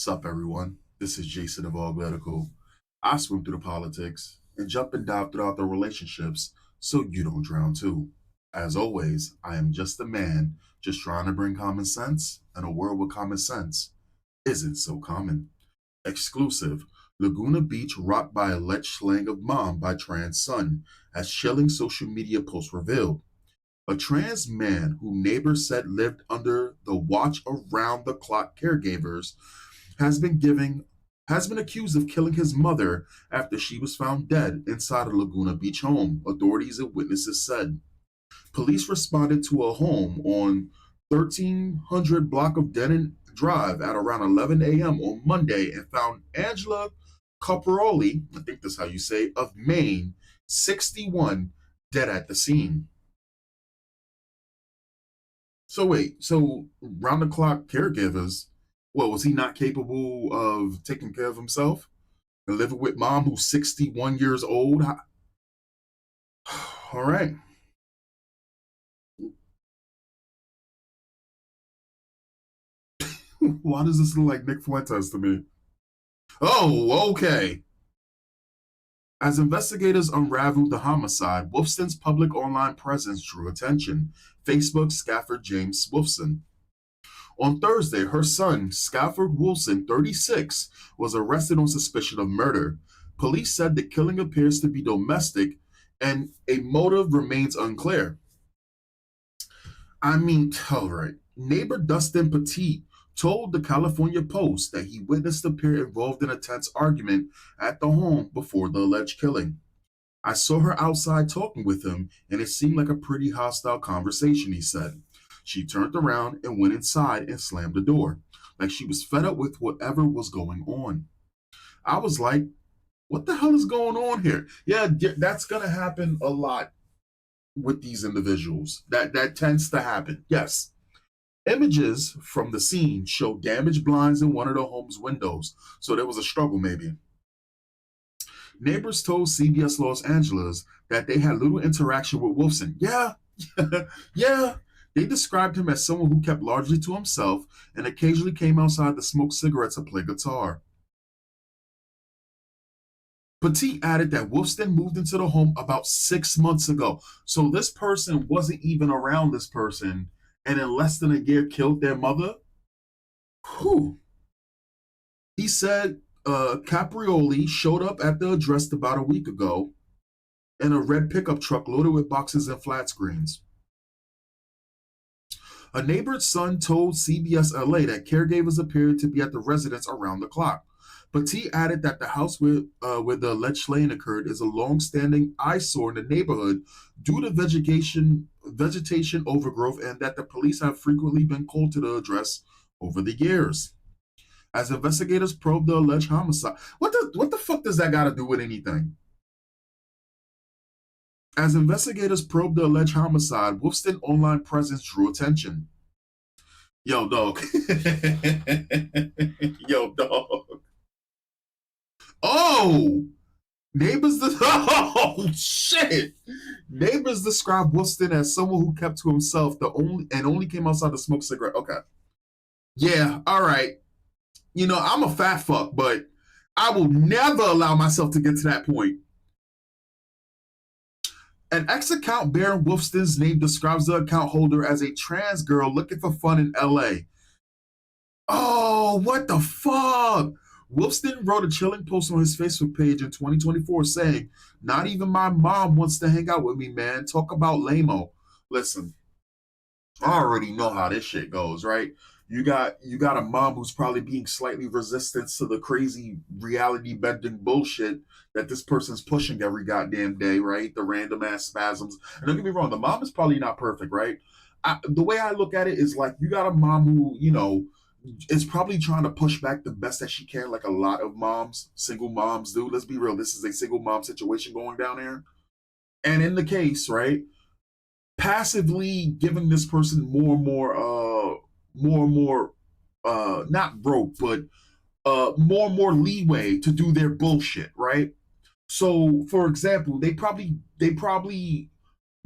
Sup, everyone? This is Jason of Auglitical. I swim through the politics and jump and dive throughout the relationships so you don't drown too. As always, I am just a man just trying to bring common sense in a world where common sense isn't so common. Exclusive Laguna Beach rocked by alleged slaying of mom by trans son, as chilling social media posts revealed. A trans man who neighbors said lived under the watch around the clock caregivers has been giving has been accused of killing his mother after she was found dead inside a Laguna Beach home, authorities and witnesses said. Police responded to a home on 1300 block of Denon Drive at around 11 a.m. on Monday and found Angela Caproli, I think that's how you say it, of Maine, 61, dead at the scene. So wait, so round the clock caregivers, what was he not capable of taking care of himself and living with mom who's 61 years old? All right. Why does this look like Nick Fuentes to me? Oh, okay. As investigators unraveled the homicide, Wolfson's public online presence drew attention. Facebook Scafford James Wolfson. On Thursday, her son, Scafford Wilson, 36, was arrested on suspicion of murder. Police said the killing appears to be domestic and a motive remains unclear. I mean, all right. Neighbor Dustin Petit told the California Post that he witnessed the pair involved in a tense argument at the home before the alleged killing. I saw her outside talking with him, and it seemed like a pretty hostile conversation, he said. She turned around and went inside and slammed the door, like she was fed up with whatever was going on. I was like, what the hell is going on here? Yeah, that's going to happen a lot with these individuals. That tends to happen. Yes. Images from the scene show damaged blinds in one of the home's windows, so there was a struggle maybe. Neighbors told CBS Los Angeles that they had little interaction with Wolfson. Yeah, yeah. They described him as someone who kept largely to himself and occasionally came outside to smoke cigarettes or play guitar. Petit added that Wolfson moved into the home about 6 months ago. So this person wasn't even around this person, and in less than a year killed their mother. Whew. He said Caprioli showed up at the address about a week ago in a red pickup truck loaded with boxes and flat screens. A neighbor's son told CBS LA that caregivers appeared to be at the residence around the clock. Petit added that the house where the alleged slaying occurred is a long-standing eyesore in the neighborhood due to vegetation overgrowth, and that the police have frequently been called to the address over the years. As investigators probe the alleged homicide, what the fuck does that got to do with anything? As investigators probe the alleged homicide, Wolfson's online presence drew attention. Yo, dog. Yo, dog. Oh, oh shit. Neighbors described Wolfson as someone who kept to himself only came outside to smoke cigarette. Okay. Yeah, all right. I'm a fat fuck, but I will never allow myself to get to that point. An ex account bearing Wolfson's name describes the account holder as a trans girl looking for fun in LA. Oh, what the fuck? Wolfson wrote a chilling post on his Facebook page in 2024 saying, "Not even my mom wants to hang out with me, man. Talk about lame-o." Listen, I already know how this shit goes, right? You got a mom who's probably being slightly resistant to the crazy reality bending bullshit that this person's pushing every goddamn day, right? The random ass spasms. And don't get me wrong, the mom is probably not perfect, right? The way I look at it is like you got a mom who, is probably trying to push back the best that she can, like a lot of moms, single moms do. Let's be real, this is a single mom situation going down there. And in the case, right, passively giving this person more and more not rope, but more and more leeway to do their bullshit, right? So, for example, they probably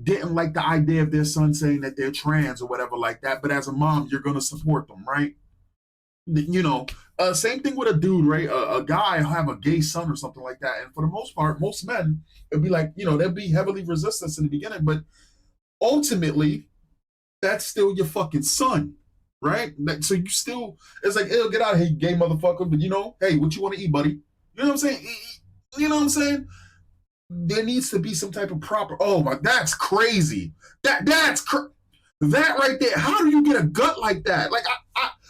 didn't like the idea of their son saying that they're trans or whatever like that, but as a mom, you're gonna support them, right? you know, same thing with a dude, right? A guy have a gay son or something like that, and for the most part, most men it'd be like, they'll be heavily resistant in the beginning, but ultimately, that's still your fucking son, right? So you still, it's like, it'll get out of here, you gay motherfucker. But hey, what you want to eat, buddy? You know what I'm saying? You know what I'm saying? There needs to be some type of proper. Oh my, that's crazy. That right there. How do you get a gut like that? Like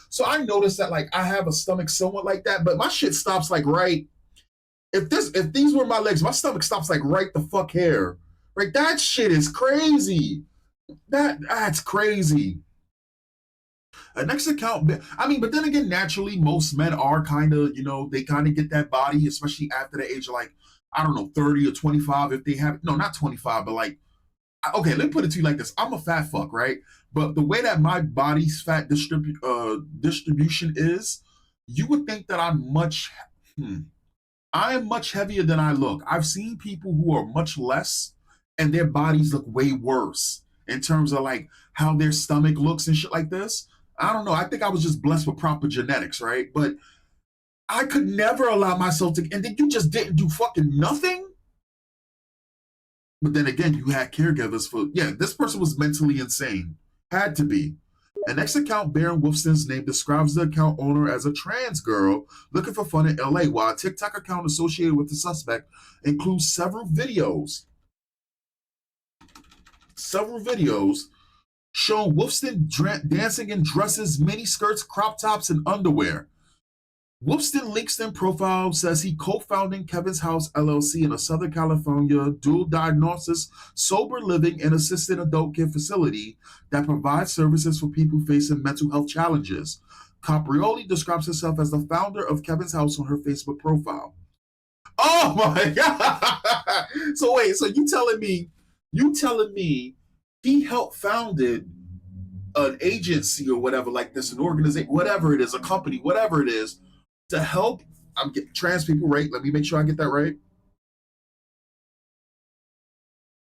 so I noticed that like I have a stomach somewhat like that, but my shit stops like right. If these were my legs, my stomach stops like right the fuck here. Right, that shit is crazy. That's crazy. Next account, I mean, but then again, naturally, most men are kind of, they kind of get that body, especially after the age of like, I don't know, 30 or 25. If they have, no, not 25, but like, okay, let me put it to you like this. I'm a fat fuck, right? But the way that my body's fat distribution is, you would think that I am much heavier than I look. I've seen people who are much less and their bodies look way worse in terms of like how their stomach looks and shit like this. I don't know. I think I was just blessed with proper genetics, right? But I could never allow myself to, and then you just didn't do fucking nothing. But then again, you had caregivers for, yeah, this person was mentally insane. Had to be. An next account bearing Wolfson's name describes the account owner as a trans girl looking for fun in LA, while a TikTok account associated with the suspect includes several videos showing Wolfson dancing in dresses, mini skirts, crop tops, and underwear. Wolfston LinkedIn profile says he co-founding Kevin's House LLC in a Southern California dual diagnosis, sober living, and assisted adult care facility that provides services for people facing mental health challenges. Caprioli describes herself as the founder of Kevin's House on her Facebook profile. Oh my god! So wait, so you telling me he helped founded an agency or whatever like this, an organization, whatever it is, a company, whatever it is, to help I'm getting trans people, right? Let me make sure I get that right.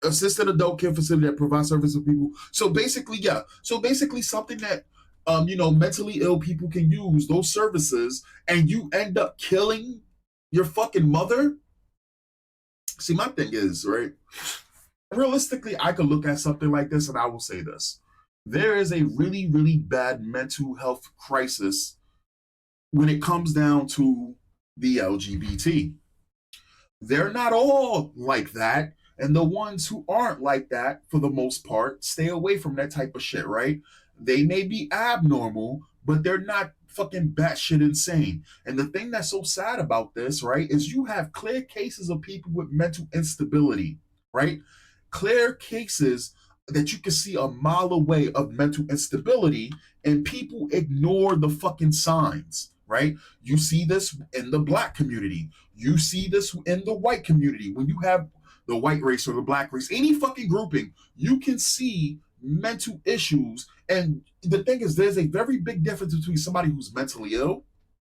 Assisted adult care facility that provides service to people. So basically, yeah. So basically, something that mentally ill people can use those services, and you end up killing your fucking mother. See, my thing is right. Realistically, I could look at something like this, and I will say this: there is a really, really bad mental health crisis when it comes down to the LGBT. They're not all like that. And the ones who aren't like that, for the most part, stay away from that type of shit, right? They may be abnormal, but they're not fucking batshit insane. And the thing that's so sad about this, right, is you have clear cases of people with mental instability, right? Clear cases that you can see a mile away of mental instability, and people ignore the fucking signs, right? You see this in the black community. You see this in the white community. When you have the white race or the black race, any fucking grouping, you can see mental issues. And the thing is, there's a very big difference between somebody who's mentally ill,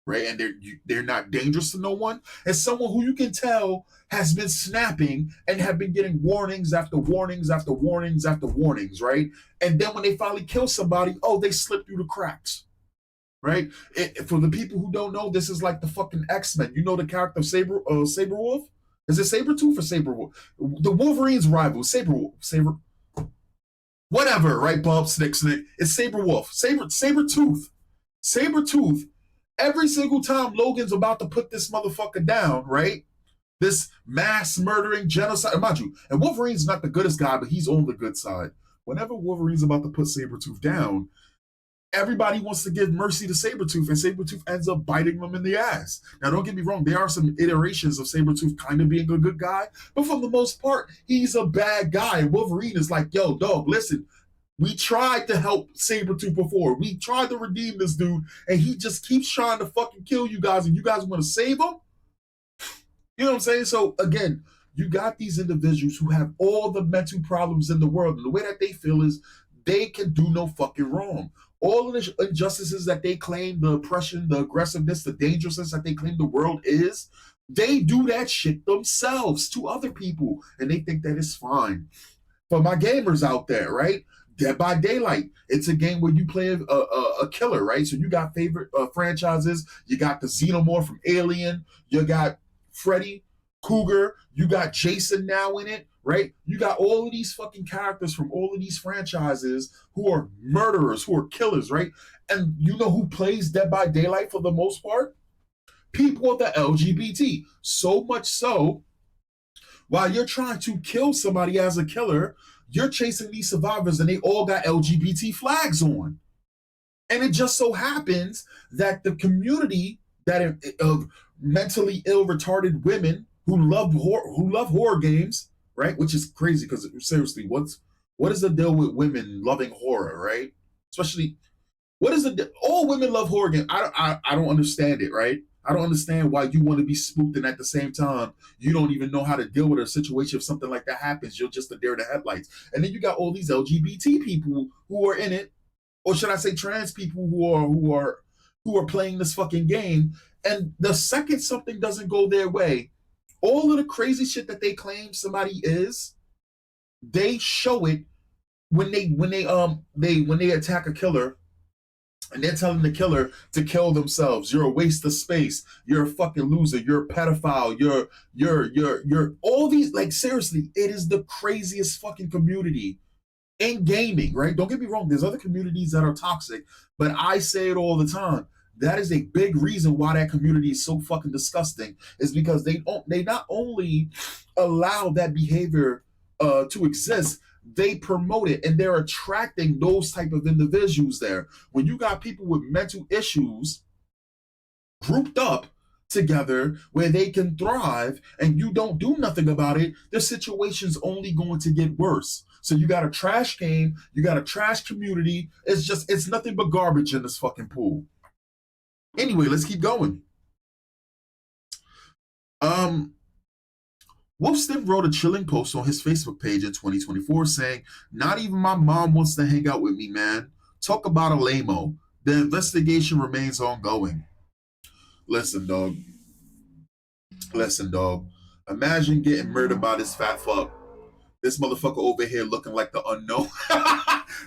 right, and they're not dangerous to no one, and someone who you can tell has been snapping and have been getting warnings after warnings after warnings after warnings, right? And then when they finally kill somebody, oh, they slip through the cracks, right? For the people who don't know, this is like the fucking X-Men. You know the character of Saberwolf? Is it Sabretooth or Saberwolf? The Wolverine's rival, Saber, whatever, right? Bob Snick. It's Saberwolf, Sabretooth. Sabretooth, every single time Logan's about to put this motherfucker down, right? This mass murdering genocide, mind you, and Wolverine's not the goodest guy, but he's on the good side. Whenever Wolverine's about to put Sabretooth down, everybody wants to give mercy to Sabretooth, and Sabretooth ends up biting them in the ass. Now, don't get me wrong, there are some iterations of Sabretooth kind of being a good guy, but for the most part, he's a bad guy. And Wolverine is like, yo, dog, listen, we tried to help Sabretooth before. We tried to redeem this dude, and he just keeps trying to fucking kill you guys, and you guys want to save him? You know what I'm saying? So, again, you got these individuals who have all the mental problems in the world, and the way that they feel is they can do no fucking wrong. All of the injustices that they claim, the oppression, the aggressiveness, the dangerousness that they claim the world is, they do that shit themselves to other people, and they think that it's fine. For my gamers out there, right? Dead by Daylight. It's a game where you play a killer, right? So you got favorite franchises. You got the Xenomorph from Alien. You got Freddy Cougar. You got Jason now in it, right? You got all of these fucking characters from all of these franchises who are murderers, who are killers, right? And you know who plays Dead by Daylight for the most part? People of the LGBT. So much so, while you're trying to kill somebody as a killer, you're chasing these survivors and they all got LGBT flags on. And it just so happens that the community that of mentally ill, retarded women who love horror games, right? Which is crazy because seriously, what is the deal with women loving horror, right? Especially what is it? All women love horror games. I don't understand it, right? I don't understand why you want to be spooked and at the same time you don't even know how to deal with a situation if something like that happens. You're just a deer in the headlights. And then you got all these LGBT people who are in it, or should I say trans people who are playing this fucking game. And the second something doesn't go their way, all of the crazy shit that they claim somebody is, they show it when they attack a killer and they're telling the killer to kill themselves. You're a waste of space. You're a fucking loser. You're a pedophile. You're all these, like, seriously, it is the craziest fucking community in gaming, right? Don't get me wrong. There's other communities that are toxic, but I say it all the time. That is a big reason why that community is so fucking disgusting. Is because they not only allow that behavior to exist, they promote it and they're attracting those type of individuals there. When you got people with mental issues grouped up together where they can thrive and you don't do nothing about it, the situation's only going to get worse. So you got a trash game, you got a trash community. It's nothing but garbage in this fucking pool. Anyway, let's keep going. Um, Wolfston wrote a chilling post on his Facebook page in 2024 saying, "Not even my mom wants to hang out with me, man. Talk about a lame-o. The investigation remains ongoing." Listen, dog. Listen, dog. Imagine getting murdered by this fat fuck. This motherfucker over here looking like the unknown.